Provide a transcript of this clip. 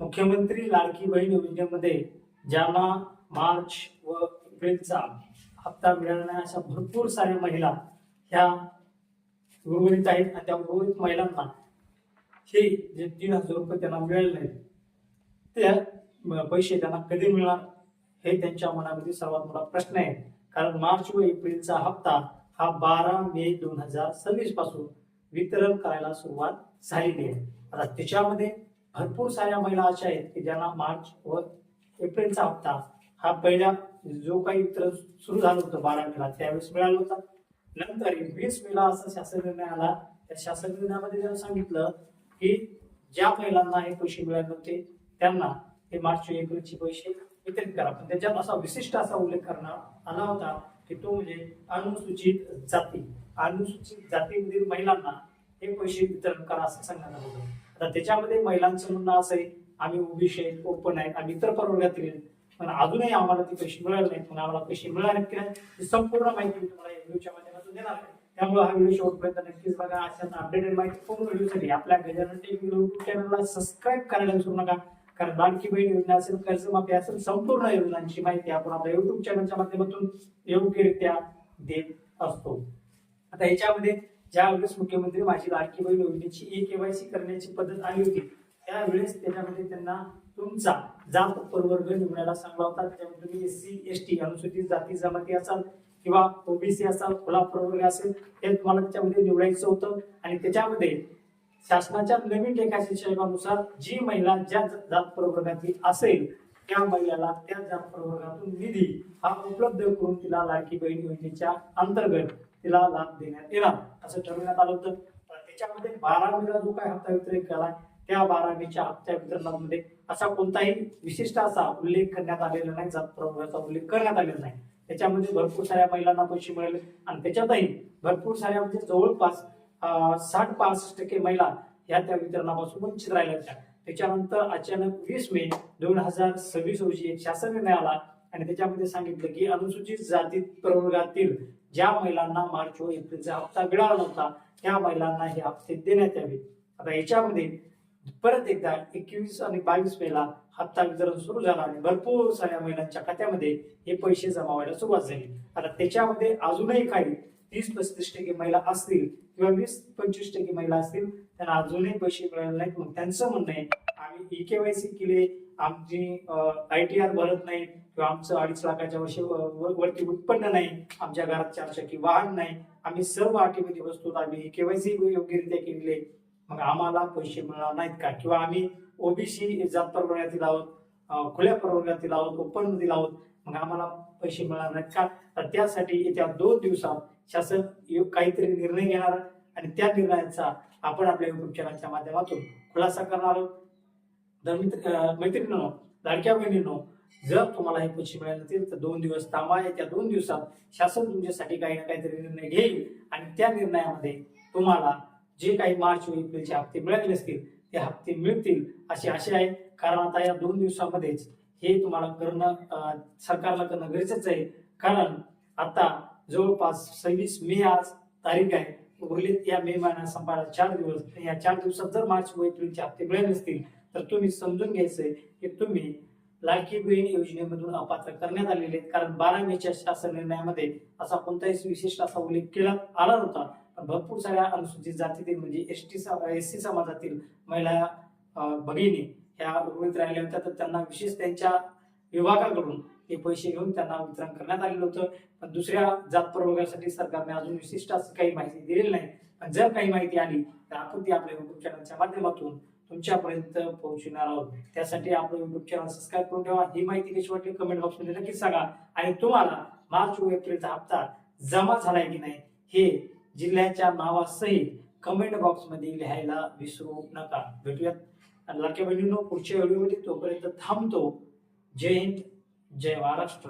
मुख्यमंत्री लाडकी बहीण योजनेमध्ये ज्यांना मार्च व एप्रिलचा हप्ता मिळाला नाही अशा भरपूर साऱ्या महिला ह्या उर्वरित आहेत आणि त्या उर्वरित महिलांना हे जे 3,000 रुपये त्यांना मिळाले नाहीत ते पैसे त्यांना कधी मिळणार हे त्यांच्या मनामध्ये सर्वात मोठा प्रश्न आहे। कारण मार्च व एप्रिलचा हप्ता हा 12 मे 2026 पासून वितरण करायला सुरुवात झालेली आहे। आता त्याच्यामध्ये भरपूर साऱ्या महिला अशा आहेत की ज्यांना मार्च व एप्रिलचा हप्ता हा पहिल्या जो काही वितरण सुरू झालं होतं 12 मेला त्यावेळेस मिळाला होता। नंतर 20 मेला असा शासन निर्णय आला। त्या शासन निर्णयामध्ये त्यांनी सांगितलं की ज्या महिलांना हे पैसे मिळाले नव्हते त्यांना हे मार्च व एप्रिलचे पैसे वितरित करा। पण त्याच्यात असा विशिष्ट असा उल्लेख करण्यात आला होता की तो म्हणजे अनुसूचित जातीमधील महिलांना हे पैसे वितरण करा असं सांगण्यात आलं होतं। आता त्याच्यामध्ये महिलांचं म्हणणं असं आहे आम्ही ओबीसी आहेत, ओपन आहेत, आम्ही इतर प्रवर्गातील आहेत, पण अजूनही आम्हाला ते पैसे मिळाले नाहीत। पण आम्हाला पैसे मिळाले की नाही ही संपूर्ण माहिती मी तुम्हाला या व्हिडिओच्या माध्यमातून देणार आहे। त्यामुळे हा व्हिडिओ शेवटपर्यंत नक्कीच बघा। अशा अपडेटेड माहिती पूर्ण व्हिडिओसाठी आपल्या गजानन टेक यूट्यूब चॅनलला सबस्क्राईब करायला विसरू नका। कारण लाडकी बहीण योजना असेल, कर्जमाफी असेल, संपूर्ण योजनांची माहिती आपण आपल्या युट्यूब चॅनलच्या माध्यमातून योग्यरित्या देत असतो। आता याच्यामध्ये ज्यावेळेस मुख्यमंत्री माझी लाडकी बहीण योजनेची ई-केवायसी करण्याची पद्धत आली होती त्यावेळेस त्याच्यामध्ये त्यांना तुमचा जात प्रवर्ग निवडायला सांगितला होता। त्याच्यामध्ये तुम्ही एससी एसटी अनुसूचित जाती जमाती असाल किंवा ओबीसी असाल, खुला प्रवर्ग असेल हे तुम्हाला त्याच्यामध्ये निवडायचं होतं। आणि त्याच्यामध्ये शासनाच्या नवीन लेखानुसार जी महिला ज्या जात प्रवर्गातील असेल त्या महिलाला त्या जात प्रवर्गातून निधी हा उपलब्ध करून तिला लाडकी बहीण योजनेच्या अंतर्गत तिला लाभ देण्यात येणार असं ठरवण्यात आलं होतं। त्याच्यामध्ये 12 मेला जो काही हप्ता वितरित केला त्या 12 मेच्या हप्त्या वितरणामध्ये असा कोणताही विशिष्ट असा उल्लेख करण्यात आलेला नाही, जात प्रवर्गाचा उल्लेख करण्यात आलेला नाही। त्याच्यामध्ये भरपूर साऱ्या महिलांना पैसे मिळाले आणि त्याच्यातही भरपूर साऱ्या म्हणजे जवळपास 60-65% महिला या त्या वितरणापासून वंचित राहिल्या होत्या। त्याच्यानंतर अचानक 20 मे 2026 रोजी एक शासन निर्णय आला आणि त्याच्यामध्ये सांगितलं की अनुसूचित जाती प्रवर्गातील ज्या महिलांना मार्च व एप्रिलचा हप्ता मिळाला नव्हता त्या महिलांना हे हप्ते देण्यात यावे। आता याच्यामध्ये परत एकदा 21 आणि 22 मेला हप्ता वितरण सुरू झाला आणि भरपूर साऱ्या महिलांच्या खात्यामध्ये हे पैसे जमा व्हायला सुरुवात झाली। आता त्याच्यामध्ये अजूनही काही 30-35% महिला असतील किंवा 20-25% महिला असतील त्यांना अजूनही पैसे मिळाले नाहीत। मग त्यांचं म्हणणं आहे आम्ही ई-केवायसी केली, आमची ITR भरत नाही किंवा आमचं 2.5 लाखाच्या वरती उत्पन्न नाही, आमच्या घरात 4 चाकी वाहन नाही, आम्ही सर्व अटीमध्ये बसतो, आम्ही ई-केवायसी योग्यरित्या केलेली आहे, मग आम्हाला पैसे मिळणार नाहीत का? किंवा आम्ही ओबीसी जात प्रवर्गातील आहोत, खुल्या प्रवर्गातील आहोत, ओपन मधील आहोत, मग आम्हाला पैसे मिळणार नाहीत का? तर त्यासाठी येत्या 2 दिवसात शासन काहीतरी निर्णय घेणार आणि त्या निर्णयाचा आपण आपल्या युट्यूब चॅनलच्या माध्यमातून खुलासा करणार आहोत। मैत्रिणींनो, लाडक्या बहिणींनो, जर तुम्हाला हे पैसे मिळाले नसतील तर 2 दिवस थांबा। येत्या 2 दिवसात शासन तुमच्यासाठी काही ना काहीतरी निर्णय घेईल आणि त्या निर्णयामध्ये तुम्हाला जे काही मार्च व एप्रिलचे हप्ते मिळाले असतील ते हप्ते मिळतील अशी आशा आहे। कारण आता या 2 दिवसामध्येच हे तुम्हाला करणं सरकारला करणं गरजेचं आहे। कारण आता जवळपास 26 मे आज तारीख आहे, उर्वरित या मे महिना संपायला 4 दिवस। या 4 दिवसात जर मार्च व एप्रिलचे हप्ते मिळाले नसतील तर तुम्ही समजून घ्यायचंय की तुम्ही लाडकी बहीण योजनेमधून अपात्र करण्यात आलेले आहेत। कारण 12 मेच्या शासन निर्णयामध्ये असा कोणताही विशिष्ट असा उल्लेख केला आला नव्हता। पण भरपूर साऱ्या अनुसूचित जातीतील म्हणजे एससी समाजातील महिला भगिनी ह्या उर्वरित राहिल्या होत्या, तर त्यांना विशेष त्यांच्या विभागाकडून हे पैसे घेऊन त्यांना वितरण करण्यात आलेलं होतं। पण दुसऱ्या जात प्रवर्गासाठी सरकारने अजून विशिष्ट असं काही माहिती दिलेली नाही। पण जर काही माहिती आली तर आपण ती आपल्या युट्यूब चॅनलच्या माध्यमातून तुमच्यापर्यंत पोहोचवणार आहोत। त्यासाठी आपलं युट्यूब चॅनल सबस्क्राईब करून ठेवा। ही माहिती कशी वाटली कमेंट बॉक्समध्ये नक्कीच सांगा आणि तुम्हाला मार्च व एप्रिलचा हप्ता जमा झालाय की नाही हे जिल्ह्याच्या नावासहित कमेंट बॉक्समध्ये लिहायला विसरू नका। भेटूयात लाडक्या बहिणींनो पुढच्या व्हिडिओमध्ये, तोपर्यंत थांबतो। जय हिंद, जय महाराष्ट्र।